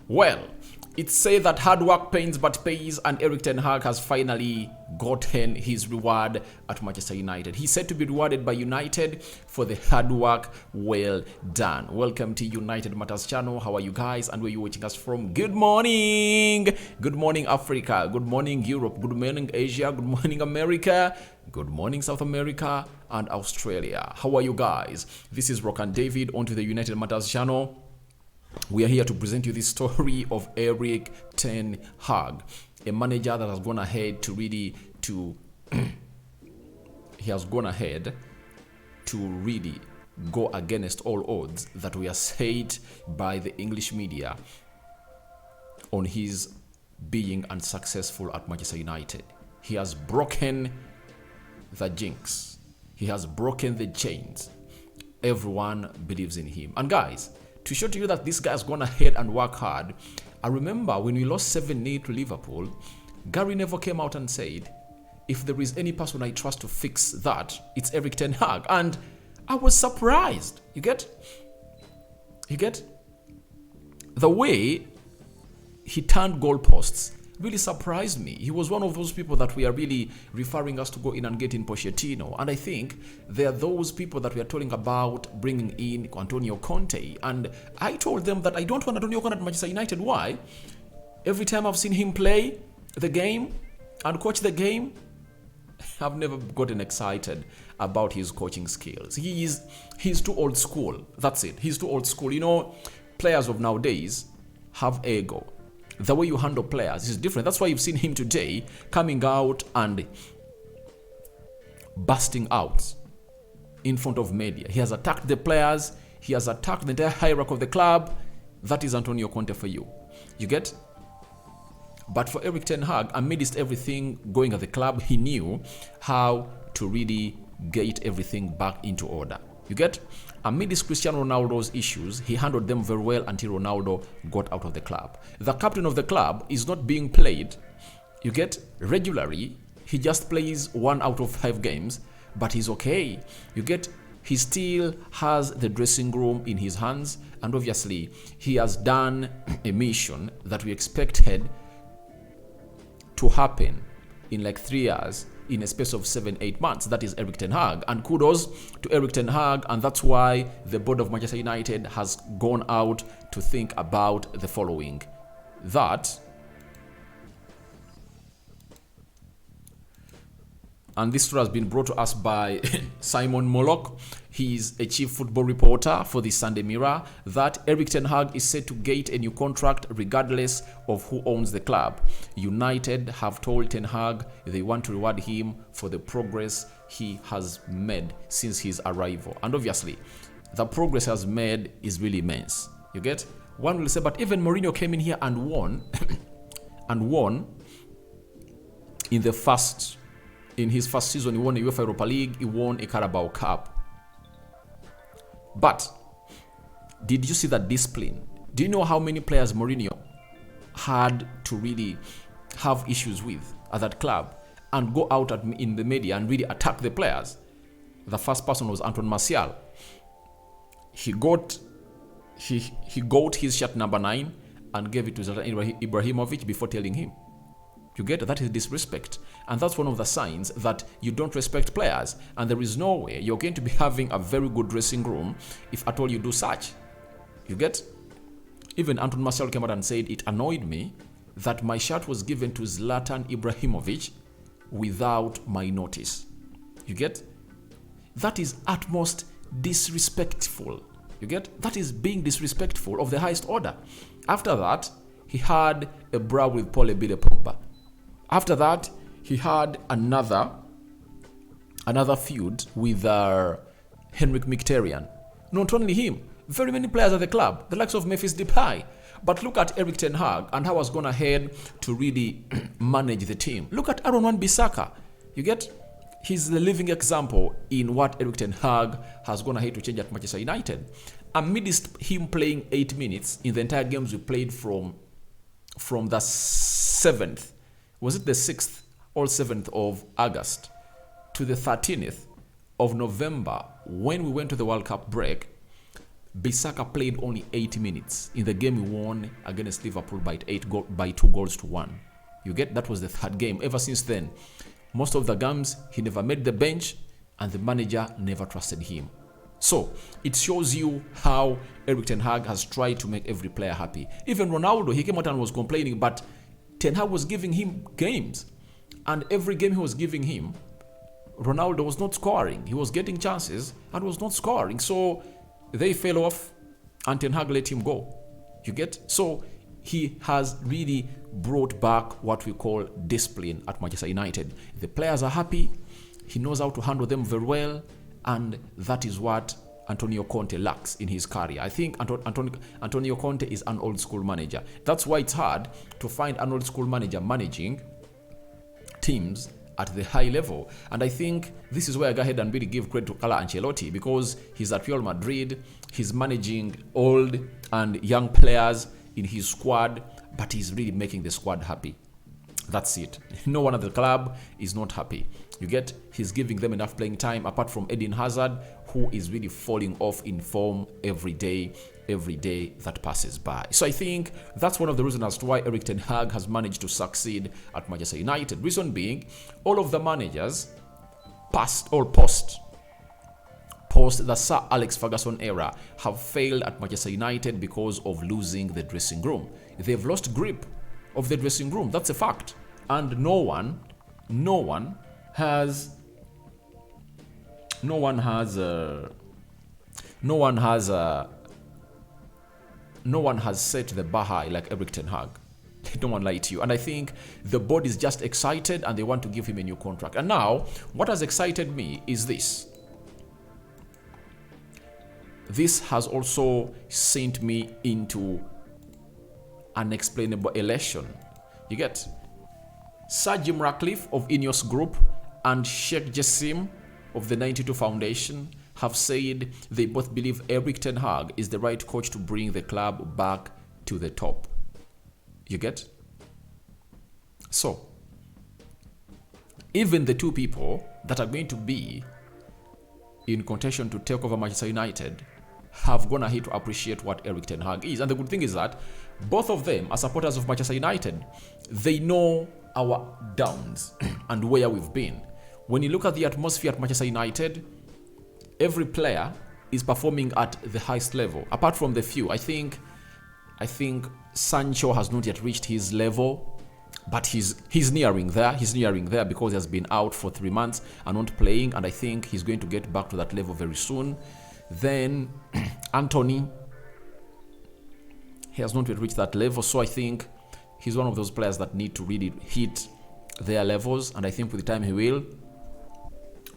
Well, it's said that hard work pains but pays, and Erik ten Hag has finally gotten his reward at Manchester United. He's said to be rewarded by United for the hard work well done. Welcome to United Matters channel. How are you guys, and where you watching us from? Good morning. Good morning, Africa. Good morning, Europe. Good morning, Asia. Good morning, America. Good morning, South America and Australia. How are you guys? This is Rock and David onto the United Matters channel. We are here to present you the story of Erik ten Hag, a manager that has gone ahead to really go against all odds that were set by the English media on his being unsuccessful at Manchester United. He has broken the jinx. He has broken the chains. Everyone believes in him. And guys, to show to you that this guy has gone ahead and worked hard, I remember when we lost 7-0 to Liverpool, Gary Neville came out and said, if there is any person I trust to fix that, it's Erik ten Hag. And I was surprised. You get? The way he turned goalposts really surprised me. He was one of those people that we are really referring us to go in and get in Pochettino. And I think there are those people that we are talking about bringing in Antonio Conte. And I told them that I don't want Antonio Conte at Manchester United. Why? Every time I've seen him play the game and coach the game, I've never gotten excited about his coaching skills. He's too old school. That's it. He's too old school. You know, players of nowadays have ego. The way you handle players is different. That's why you've seen him today coming out and busting out in front of media. He has attacked the players. He has attacked the entire hierarchy of the club. That is Antonio Conte for you. You get? But for Erik ten Hag, amidst everything going at the club, he knew how to really get everything back into order. You get? Amidst Cristiano Ronaldo's issues, he handled them very well until Ronaldo got out of the club. The captain of the club is not being played, you get, regularly. He just plays 1 out of 5 games, but he's okay. You get? He still has the dressing room in his hands, and obviously he has done a mission that we expected to happen in like 3 years, in a space of 7-8 months. That is Erik ten Hag. And kudos to Erik ten Hag, and that's why the board of Manchester United has gone out to think about the following. And this story has been brought to us by Simon Mollock. He's a chief football reporter for the Sunday Mirror. That Erik ten Hag is set to get a new contract regardless of who owns the club. United have told ten Hag they want to reward him for the progress he has made since his arrival. And obviously, the progress he has made is really immense. You get? One will say, but even Mourinho came in here and won, in his first season. He won a UEFA Europa League. He won a Carabao Cup. But did you see that discipline? Do you know how many players Mourinho had to really have issues with at that club and go out in the media and really attack the players? The first person was Anton Martial. He got his shirt number 9 and gave it to Zlatan Ibrahimovic before telling him. You get? That is disrespect. And that's one of the signs that you don't respect players. And there is no way you're going to be having a very good dressing room if at all you do such. You get? Even Anton Martial came out and said, it annoyed me that my shirt was given to Zlatan Ibrahimovic without my notice. You get? That is at most disrespectful. You get? That is being disrespectful of the highest order. After that, he had a brawl with Paul Ebile Pogba. After that, he had another feud with Henrik Mkhitaryan. Not only him, very many players at the club, the likes of Memphis Depay. But look at Erik ten Hag and how he's gone ahead to really manage the team. Look at Aaron Wan-Bissaka. You get? He's the living example in what Erik ten Hag has gone ahead to change at Manchester United. Amidst him playing 8 minutes in the entire games we played from the 7th, was it the 6th or 7th of August to the 13th of November when we went to the World Cup break, Bissaka played only 80 minutes in the game he won against Liverpool by 2-1. You get, that was the third game. Ever since then, most of the games he never made the bench, and the manager never trusted him. So it shows you how Erik ten Hag has tried to make every player happy. Even Ronaldo, he came out and was complaining, but Ten Hag was giving him games, and every game he was giving him, Ronaldo was not scoring. He was getting chances and was not scoring. So they fell off, and Ten Hag let him go. You get? So he has really brought back what we call discipline at Manchester United. The players are happy. He knows how to handle them very well, and that is what Antonio Conte lacks in his career. I think Antonio Conte is an old school manager. That's why it's hard to find an old school manager managing teams at the high level. And I think this is where I go ahead and really give credit to Carlo Ancelotti, because he's at Real Madrid, he's managing old and young players in his squad, but he's really making the squad happy. That's it. No one at the club is not happy. You get, he's giving them enough playing time, apart from Eden Hazard, who is really falling off in form every day that passes by. So I think that's one of the reasons as to why Erik ten Hag has managed to succeed at Manchester United. Reason being, all of the managers post the Sir Alex Ferguson era have failed at Manchester United because of losing the dressing room. They've lost grip of the dressing room. That's a fact. And no one has set the bar high like Erik ten Hag. Don't want to lie to you. And I think the board is just excited and they want to give him a new contract. And now, what has excited me is this. This has also sent me into unexplainable elation. You get? Sir Jim Ratcliffe of Ineos Group and Sheikh Jassim of the 92 Foundation have said they both believe Erik ten Hag is the right coach to bring the club back to the top. You get? So, even the two people that are going to be in contention to take over Manchester United have gone ahead to appreciate what Erik ten Hag is. And the good thing is that both of them are supporters of Manchester United. They know our downs and where we've been. When you look at the atmosphere at Manchester United, every player is performing at the highest level. Apart from the few, I think Sancho has not yet reached his level, but he's nearing there. He's nearing there because he has been out for 3 months and not playing, and I think he's going to get back to that level very soon. Then Anthony, he has not yet reached that level, so I think he's one of those players that need to really hit their levels, and I think with the time he will.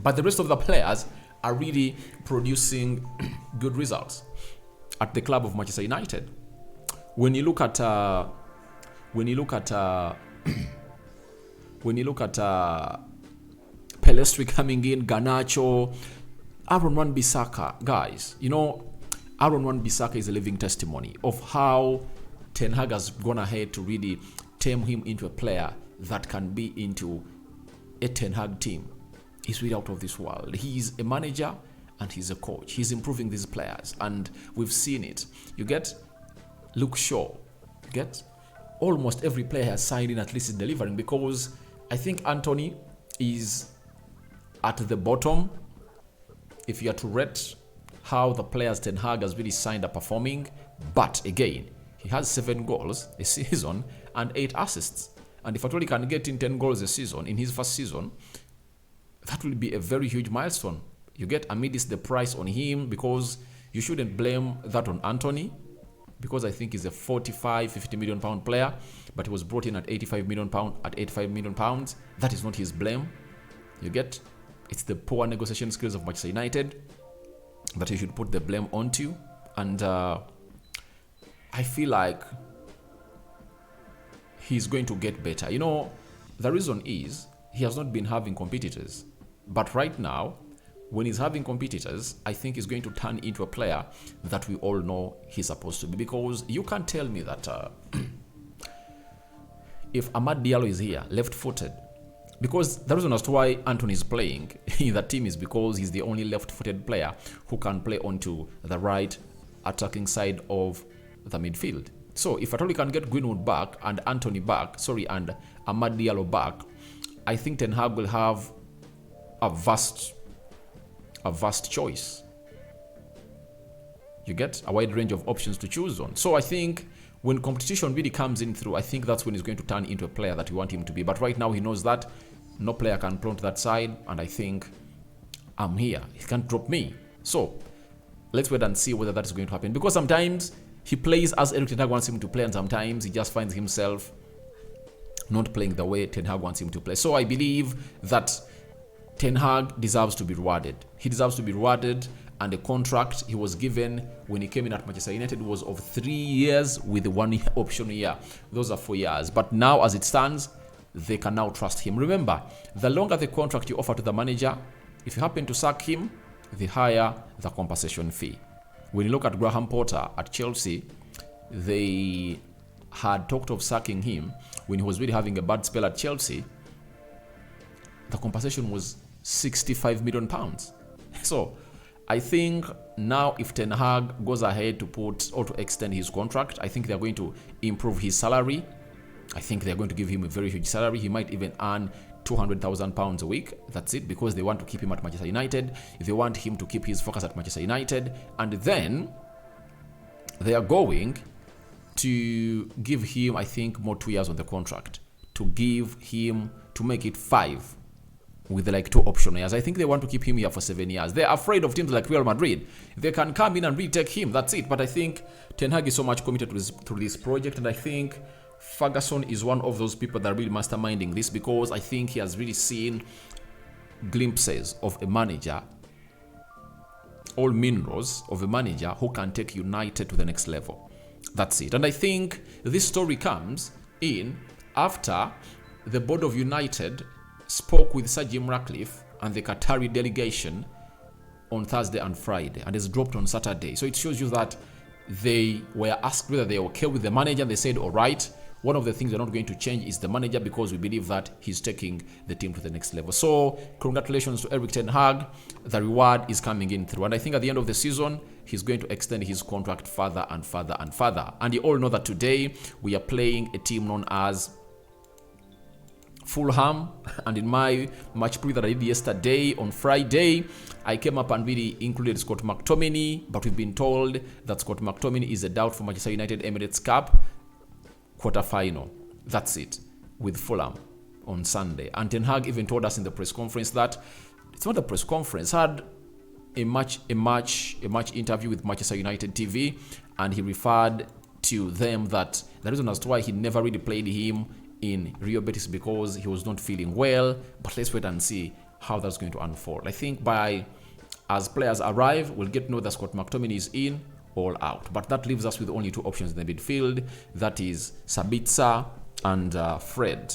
But the rest of the players are really producing good results at the club of Manchester United. When you look at Pelestri coming in, Garnacho, Aaron Wan-Bissaka, guys, you know, Aaron Wan-Bissaka is a living testimony of how Ten Hag has gone ahead to really turn him into a player that can be into a Ten Hag team. He's really out of this world. He's a manager and he's a coach. He's improving these players, and we've seen it. You get Luke Shaw. You get almost every player has signed in, at least is delivering, because I think Anthony is at the bottom. If you are to rate how the players Ten Hag has really signed are performing, but again, he has 7 goals a season and 8 assists. And if at all he can get in 10 goals a season in his first season, that will be a very huge milestone. You get, amidst the price on him, because you shouldn't blame that on Anthony, because I think he's a 50 million pound player, but he was brought in at 85 million pounds. That is not his blame. You get, it's the poor negotiation skills of Manchester United that you should put the blame onto. And I feel like he's going to get better. You know, the reason is he has not been having competitors. But right now, when he's having competitors, I think he's going to turn into a player that we all know he's supposed to be. Because you can't tell me that if Amad Diallo is here, left-footed, because the reason as to why Anthony is playing in that team is because he's the only left-footed player who can play onto the right attacking side of the midfield. So if at all he can get Greenwood back and Anthony back, and Amad Diallo back, I think Ten Hag will have a vast choice. You get a wide range of options to choose on. So I think when competition really comes in through, I think that's when he's going to turn into a player that we want him to be. But right now he knows that no player can play to that side, and I think I'm here. He can't drop me. So let's wait and see whether that is going to happen. Because sometimes he plays as Erik Ten Hag wants him to play, and sometimes he just finds himself not playing the way Ten Hag wants him to play. So I believe that Ten Hag deserves to be rewarded. He deserves to be rewarded, and the contract he was given when he came in at Manchester United was of 3 years with 1 option year. Those are 4 years. But now, as it stands, they can now trust him. Remember, the longer the contract you offer to the manager, if you happen to sack him, the higher the compensation fee. When you look at Graham Potter at Chelsea, they had talked of sacking him when he was really having a bad spell at Chelsea. The compensation was £65 million. So I think now if Ten Hag goes ahead to put or to extend his contract, I think they're going to improve his salary. I think they're going to give him a very huge salary. He might even earn £200,000 a week. That's it, because they want to keep him at Manchester United. They want him to keep his focus at Manchester United. And then they are going to give him, I think, more 2 years on the contract. To give him, to make it 5 with like 2 option years. I think they want to keep him here for 7 years. They're afraid of teams like Real Madrid. They can come in and retake him. That's it. But I think Ten Hag is so much committed to this project, and I think Ferguson is one of those people that are really masterminding this, because I think he has really seen glimpses of a manager, all minerals of a manager who can take United to the next level. That's it. And I think this story comes in after the board of United spoke with Sir Jim Ratcliffe and the Qatari delegation on Thursday and Friday, and it's dropped on Saturday. So it shows you that they were asked whether they're okay with the manager, and they said, all right. One of the things they're not going to change is the manager, because we believe that he's taking the team to the next level. So congratulations to Erik Ten Hag. The reward is coming in through. And I think at the end of the season, he's going to extend his contract further and further and further. And you all know that today we are playing a team known as Fulham. And in my match preview that I did yesterday on Friday, I came up and really included Scott McTominay, but we've been told that Scott McTominay is a doubt for Manchester United Emirates Cup quarter-final. That's it, with Fulham on Sunday. And Ten Hag even told us in the press conference that it's not a press conference, had a match interview with Manchester United TV, and he referred to them that the reason as to why he never really played him in Rio Betis because he was not feeling well. But let's wait and see how that's going to unfold. I think as players arrive, we'll get to know that Scott McTominay is in, all out. But that leaves us with only 2 options in the midfield. That is Sabitzer and Fred.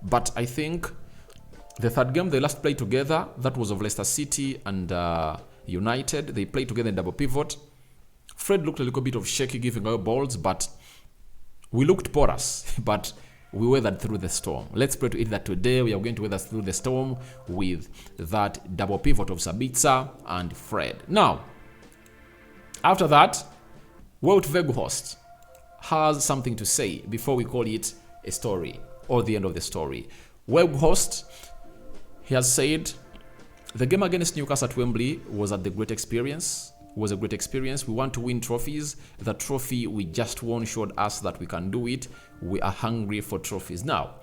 But I think the third game they last played together, that was of Leicester City and United. They played together in double pivot. Fred looked a little bit of shaky giving away balls, but we looked porous. But we weathered through the storm. Let's pray to it that today we are going to weather through the storm with that double pivot of Sabitzer and Fred. Now, after that, Wout Weghorst has something to say before we call it a story or the end of the story. Weghorst, he has said, the game against Newcastle at Wembley was a great experience. We want to win trophies. The trophy we just won showed us that we can do it. We are hungry for trophies. Now,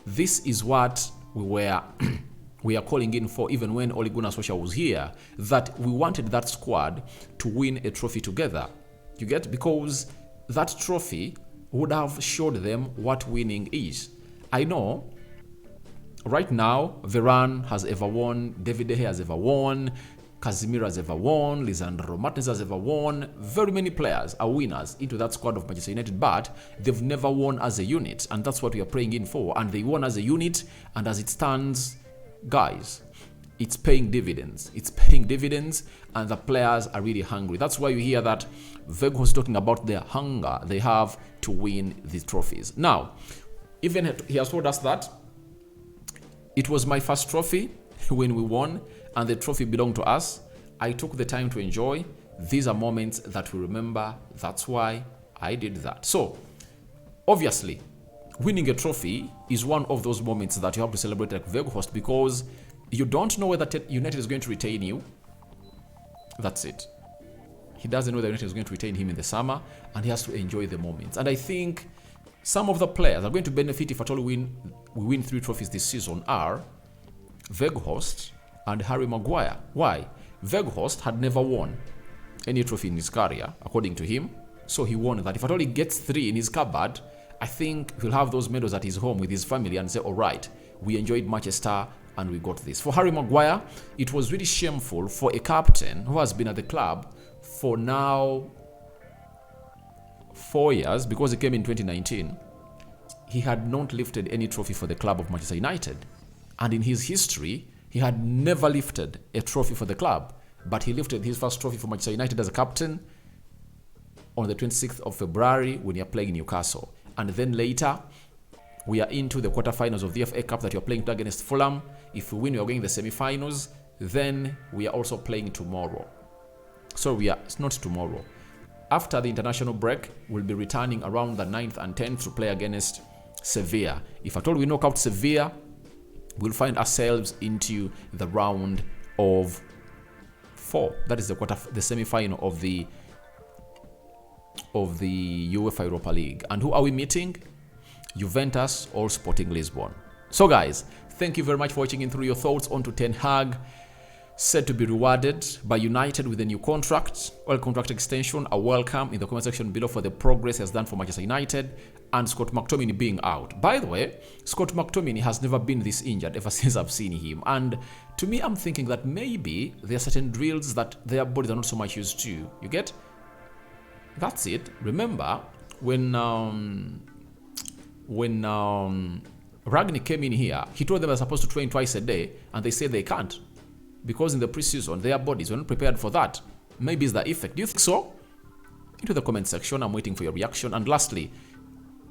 this is what we are calling in for, even when Ole Gunnar Solskjaer was here, that we wanted that squad to win a trophy together. You get? Because that trophy would have showed them what winning is. I know right now Varane has ever won, David De Gea has ever won, Casemiro has ever won, Lisandro Martinez has ever won. Very many players are winners into that squad of Manchester United, but they've never won as a unit, and that's what we are praying in for. And they won as a unit, and as it stands, guys, it's paying dividends. And the players are really hungry. That's why you hear that Weghorst is talking about their hunger they have to win these trophies. Now, even he has told us that it was my first trophy when we won, and the trophy belonged to us. I took the time to enjoy. These are moments that we remember. That's why I did that. So, obviously, winning a trophy is one of those moments that you have to celebrate like Weghorst, because you don't know whether United is going to retain you. That's it. He doesn't know whether United is going to retain him in the summer, and he has to enjoy the moments. And I think some of the players are going to benefit if at all we win 3 trophies this season are Weghorst and Harry Maguire. Why? Weghorst had never won any trophy in his career, according to him. So he won that. If at all he gets 3 in his cupboard, I think he'll have those medals at his home with his family and say, all right, we enjoyed Manchester and we got this. For Harry Maguire, it was really shameful for a captain who has been at the club for now 4 years, because he came in 2019. He had not lifted any trophy for the club of Manchester United. And in his history, he had never lifted a trophy for the club. But he lifted his first trophy for Manchester United as a captain on the 26th of February when you're playing Newcastle. And then later, we are into the quarterfinals of the FA Cup that you're playing against Fulham. If we win, we are going to the semi-finals. Then we are also playing tomorrow. So it's not tomorrow. After the international break, we'll be returning around the 9th and 10th to play against Sevilla. If at all we knock out Sevilla, we'll find ourselves into the round of 4. That is the semi-final of the UEFA Europa League. And who are we meeting? Juventus or Sporting Lisbon. So guys, thank you very much for watching in through your thoughts onto Ten Hag, said to be rewarded by United with a new contract or contract extension. A welcome in the comment section below for the progress he has done for Manchester United, and Scott McTominay being out. By the way, Scott McTominay has never been this injured ever since I've seen him, and to me I'm thinking that maybe there are certain drills that their bodies are not so much used to. You get? That's it. Remember when Ragnick came in here, he told them they're supposed to train twice a day, and they said they can't, because in the preseason their bodies were not prepared for that. Maybe it's the effect. Do you think so? Into the comment section. I'm waiting for your reaction. And lastly,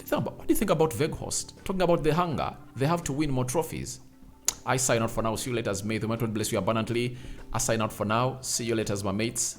what do you think about Weghorst? Talking about the hunger, they have to win more trophies. I sign out for now. See you later, mates. The Lord bless you abundantly. I sign out for now. See you later, my mates.